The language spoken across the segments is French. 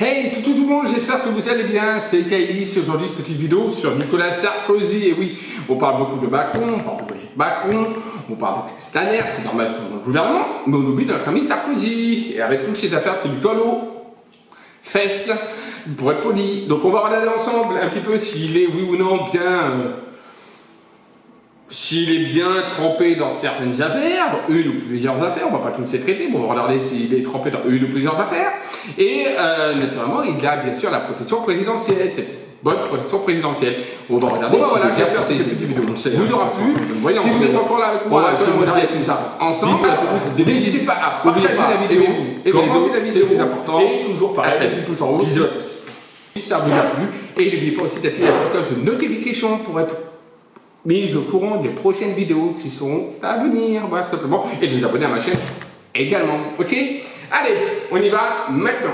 Hey tout le monde, j'espère que vous allez bien, c'est Kylie, c'est aujourd'hui une petite vidéo sur Nicolas Sarkozy. Et oui, on parle beaucoup de Macron, on parle de Brigitte Macron, on parle de Castaner, c'est normal dans le gouvernement, mais on oublie notre ami Sarkozy, et avec toutes ces affaires qui lui collent aux fesses, pour être poli. Donc on va regarder ensemble un petit peu s'il est oui ou non bien... S'il est bien trempé dans certaines affaires, une ou plusieurs affaires, on ne va pas tous les traiter, on va regarder s'il est trempé dans une ou plusieurs affaires. Et naturellement, il a bien sûr la protection présidentielle, cette bonne protection présidentielle. On va regarder si voilà, j'ai fait cette petite vidéo. Ça vous aura plu. Si vous êtes encore là avec moi, on va regarder tout ça ensemble. N'hésitez pas à partager la vidéo, et commenter la vidéo, c'est plus important. Et toujours pareil, un petit pouce en haut. Bisous à tous. Si ça vous a plu, et n'oubliez pas aussi d'activer la cloche de notification pour être mise au courant des prochaines vidéos qui seront à venir, voilà, tout simplement, et de vous abonner à ma chaîne également, ok? Allez, on y va maintenant.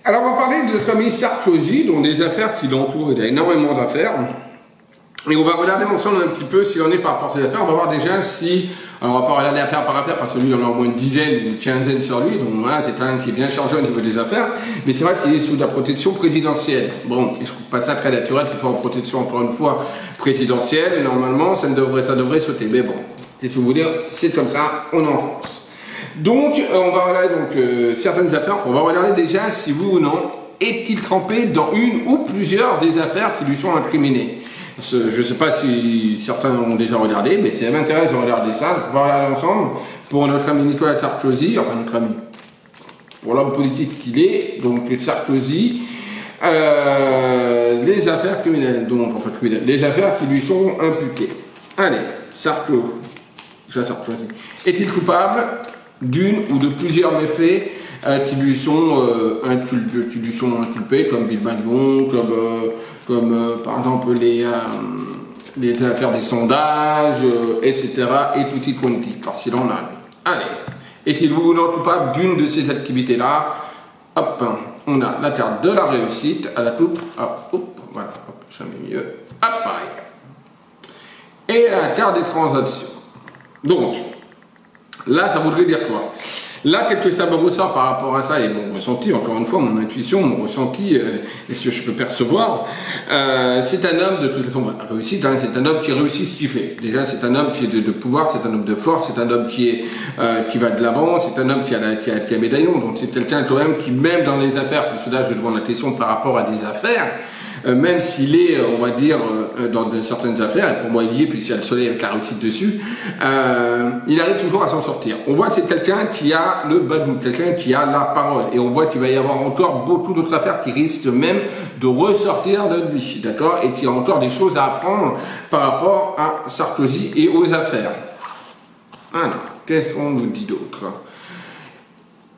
Alors, on va parler de notre ami Sarkozy, dont des affaires qui l'entourent, il a énormément d'affaires. Et on va regarder ensemble un petit peu si on est par rapport à ces affaires. On va voir déjà si... Alors on va pas regarder affaire par affaire parce que lui il en a au moins une dizaine, une quinzaine sur lui. Donc voilà, c'est un qui est bien chargé au niveau des affaires. Mais c'est vrai qu'il est sous la protection présidentielle. Bon, et je trouve pas ça très naturel qu'il soit en protection, encore une fois, présidentielle. Normalement, ça devrait sauter. Mais bon, qu'est-ce que vous voulez dire, c'est comme ça, on en France. Donc, on va regarder certaines affaires. On va regarder déjà si oui ou non est-il trempé dans une ou plusieurs des affaires qui lui sont incriminées. Je ne sais pas si certains ont déjà regardé, mais ça m'intéresse de regarder ça. On va regarder ensemble pour notre ami Nicolas Sarkozy, enfin notre ami, pour l'homme politique qu'il est, donc Sarkozy, les affaires criminelles, donc enfin criminelles, les affaires qui lui sont imputées. Allez, Sarkozy, est-il coupable d'une ou de plusieurs méfaits qui lui sont inculpés, comme Bill Badion, comme par exemple les affaires des sondages, etc. et tout y quanti, car s'il en a. Allez, est-il ou non coupable d'une de ces activités-là? Hop, on a la carte de la réussite à la coupe, hop, voilà, hop, ça met mieux, hop, pareil. Et la carte des transactions. Donc, là, ça voudrait dire quoi? Là, quelque chose ça me ressort par rapport à ça, et mon ressenti, encore une fois, mon intuition, mon ressenti, et ce que je peux percevoir, c'est un homme, de toute façon, réussite, hein, c'est un homme qui réussit ce qu'il fait. Déjà, c'est un homme qui est de pouvoir, c'est un homme de force, c'est un homme qui va de l'avant, c'est un homme qui a médaillon, donc c'est quelqu'un quand même qui, même dans les affaires, parce que là, je demande la question par rapport à des affaires, même s'il est, on va dire, dans certaines affaires, et pour moi il y est, puis s'il y a le soleil avec la réussite dessus, il arrive toujours à s'en sortir. On voit que c'est quelqu'un qui a le badou, quelqu'un qui a la parole, et on voit qu'il va y avoir encore beaucoup d'autres affaires qui risquent même de ressortir de lui, d'accord, et qu'il y a encore des choses à apprendre par rapport à Sarkozy et aux affaires. Alors, qu'est-ce qu'on nous dit d'autre?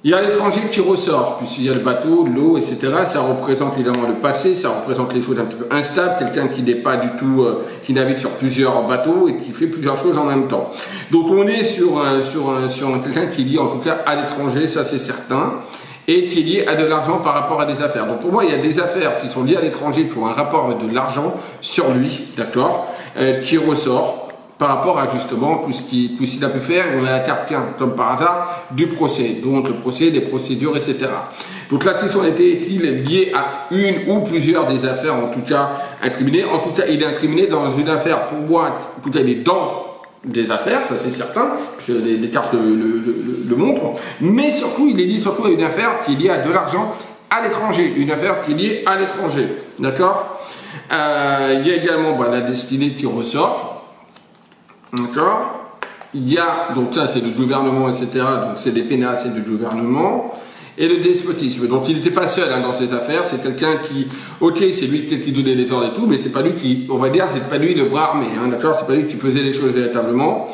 Il y a l'étranger qui ressort, puisqu'il y a le bateau, l'eau, etc. Ça représente évidemment le passé, ça représente les choses un petit peu instables, quelqu'un qui n'est pas du tout, qui navigue sur plusieurs bateaux et qui fait plusieurs choses en même temps. Donc on est sur quelqu'un qui est lié en tout cas à l'étranger, ça c'est certain, et qui est lié à de l'argent par rapport à des affaires. Donc pour moi il y a des affaires qui sont liées à l'étranger, qui ont un rapport avec de l'argent sur lui, d'accord, qui ressort par rapport à justement tout ce qu'il a pu faire. On a la carte, comme par hasard, du procès, donc le procès, des procédures, etc. Donc la question est-il lié à une ou plusieurs des affaires, en tout cas incriminées? En tout cas, il est incriminé dans une affaire, pour moi, en tout cas, il est dans des affaires, ça c'est certain, puisque les cartes le montrent, mais surtout, il est lié surtout à une affaire qui est liée à de l'argent à l'étranger, une affaire qui est liée à l'étranger, d'accord? Il y a également la destinée qui ressort. D'accord. Il y a, donc ça c'est le gouvernement, etc. Donc c'est les pénats, c'est du gouvernement. Et le despotisme. Donc il n'était pas seul dans cette affaire, c'est quelqu'un qui, ok, c'est lui qui donnait les ordres et tout, mais c'est pas lui qui, on va dire, c'est pas lui le bras armé, hein, d'accord. C'est pas lui qui faisait les choses véritablement.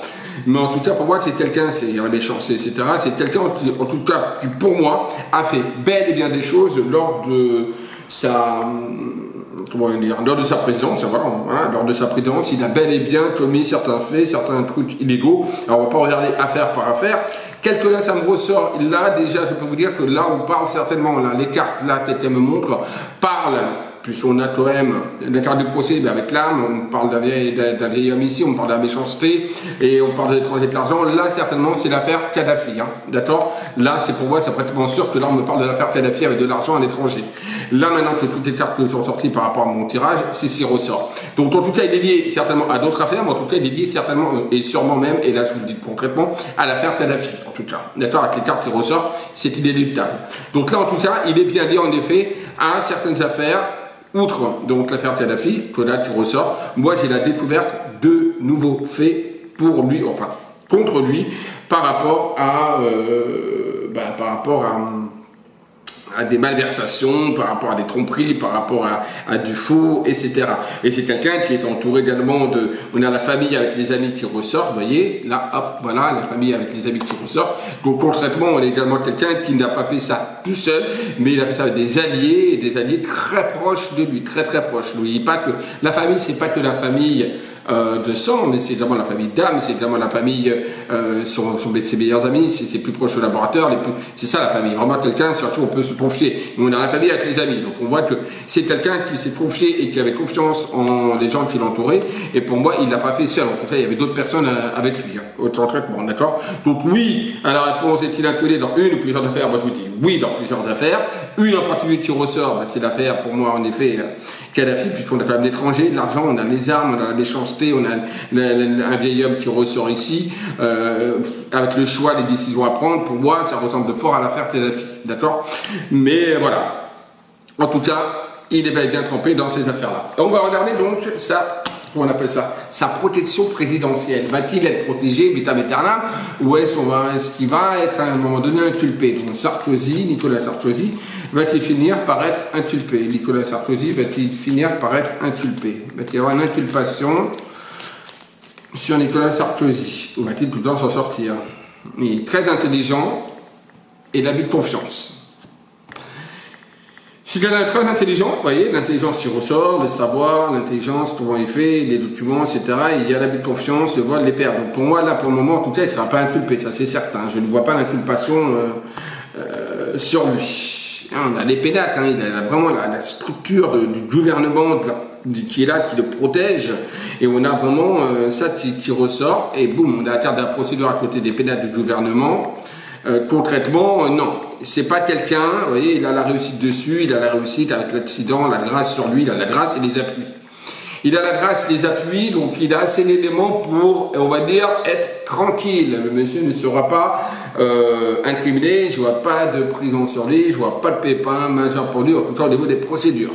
Mais en tout cas, pour moi, c'est quelqu'un, c'est la méchanceté, etc. C'est quelqu'un qui, en tout cas, qui pour moi, a fait bel et bien des choses lors de sa... Comment dire, lors de sa présidence, voilà, lors de sa présidence, il a bel et bien commis certains faits, certains trucs illégaux. Alors on va pas regarder affaire par affaire. Quelques-là, ça me ressort. Là, déjà, je peux vous dire que là, on parle certainement, là, les cartes, là, peut-être qu'elles me montrent, parlent Puis on a quand même la carte du procès avec l'arme, on parle d'un vieil homme ici, on parle de la méchanceté, et on parle de l'étranger de l'argent. Là, certainement, c'est l'affaire Kadhafi, hein, d'accord? Là, c'est pour moi, c'est pratiquement sûr que là, on me parle de l'affaire Kadhafi avec de l'argent à l'étranger. Là, maintenant que toutes les cartes sont sorties par rapport à mon tirage, c'est ce qui ressort. Donc, en tout cas, il est lié certainement à d'autres affaires, mais en tout cas, il est lié certainement, et sûrement même, et là, je vous le dis concrètement, à l'affaire Kadhafi, en tout cas. D'accord? Avec les cartes qui ressortent, c'est inéluctable. Donc là, en tout cas, il est bien lié, en effet, à certaines affaires, outre donc l'affaire Kadhafi, que là, qui ressort. Moi, j'ai la découverte de nouveaux faits pour lui, enfin, contre lui, par rapport à des malversations, par rapport à des tromperies, par rapport à du faux, etc. Et c'est quelqu'un qui est entouré également de... On a la famille avec les amis qui ressortent, vous voyez, là, hop, voilà, la famille avec les amis qui ressortent. Donc concrètement, on est également quelqu'un qui n'a pas fait ça tout seul, mais il a fait ça avec des alliés, et des alliés très proches de lui, très très proches. N'oubliez pas que la famille, c'est pas que la famille... de sang, mais c'est évidemment la famille d'âme, c'est évidemment la famille, ses meilleurs amis, ses plus proches collaborateurs, c'est ça la famille, vraiment quelqu'un, surtout on peut se confier. On a la famille avec les amis, donc on voit que c'est quelqu'un qui s'est confié et qui avait confiance en les gens qui l'entouraient, et pour moi il l'a pas fait seul, en tout cas il y avait d'autres personnes avec lui, au traitement, d'accord? Donc oui, à la réponse, est-il inclus dans une ou plusieurs affaires? Moi je vous dis oui dans plusieurs affaires, une en particulier qui ressort, c'est l'affaire pour moi en effet Kadhafi, puisqu'on a quand même l'étranger, de l'argent, on a les armes, on a la méchanceté, on a un vieil homme qui ressort ici, avec le choix, les décisions à prendre. Pour moi, ça ressemble fort à l'affaire Kadhafi, d'accord? Mais voilà, en tout cas, il est bien trempé dans ces affaires-là. On va regarder donc ça, comment on appelle ça, sa protection présidentielle. Va-t-il être protégé vitam aeternam, ou est-ce qu'il va être à un moment donné inculpé? Donc Sarkozy, Nicolas Sarkozy, va-t-il finir par être inculpé? Nicolas Sarkozy va-t-il finir par être inculpé? Va-t-il y avoir une inculpation sur Nicolas Sarkozy? Ou va-t-il tout le temps s'en sortir? Il est très intelligent et l'abus de confiance. Si quelqu'un est très intelligent, vous voyez, l'intelligence qui ressort, le savoir, l'intelligence, comment il fait, les documents, etc. Il y a l'abus de confiance, le vol, les pertes. Donc pour moi, là, pour le moment, en tout cas, il ne sera pas inculpé, ça c'est certain. Je ne vois pas l'inculpation sur lui. On a les pénates, hein, il a vraiment la structure du gouvernement qui est là, qui le protège, et on a vraiment ça qui ressort, et boum, on a la carte de la procédure à côté des pénates du gouvernement. Concrètement, non, c'est pas quelqu'un, vous voyez, il a la réussite dessus, il a la réussite avec l'accident, la grâce sur lui, il a la grâce et les appuis. Il a la grâce, les appuis, donc il a assez d'éléments pour, on va dire, être tranquille. Le monsieur ne sera pas incriminé, je vois pas de prison sur lui, je vois pas de pépin majeur pour lui, au niveau des procédures.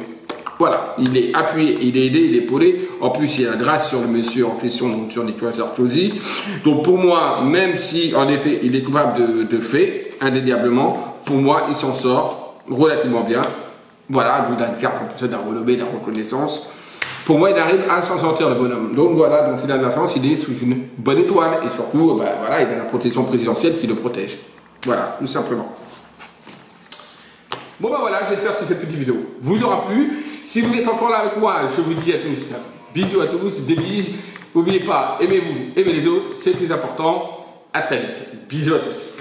Voilà, il est appuyé, il est aidé, il est épaulé. En plus, il y a la grâce sur le monsieur en question, donc sur Nicolas Sarkozy. Donc pour moi, même si en effet il est coupable de faits, indéniablement, pour moi, il s'en sort relativement bien. Voilà, il a une carte comme ça d'un renommé, de la reconnaissance. Pour moi, il arrive à s'en sortir, le bonhomme. Donc voilà, donc il a de la chance, il est sous une bonne étoile. Et surtout, ben, voilà, il a la protection présidentielle qui le protège. Voilà, tout simplement. Bon ben voilà, j'espère que cette petite vidéo vous aura plu. Si vous êtes encore là avec moi, je vous dis à tous, bisous à tous, des bises. N'oubliez pas, aimez-vous, aimez les autres, c'est le plus important. À très vite. Bisous à tous.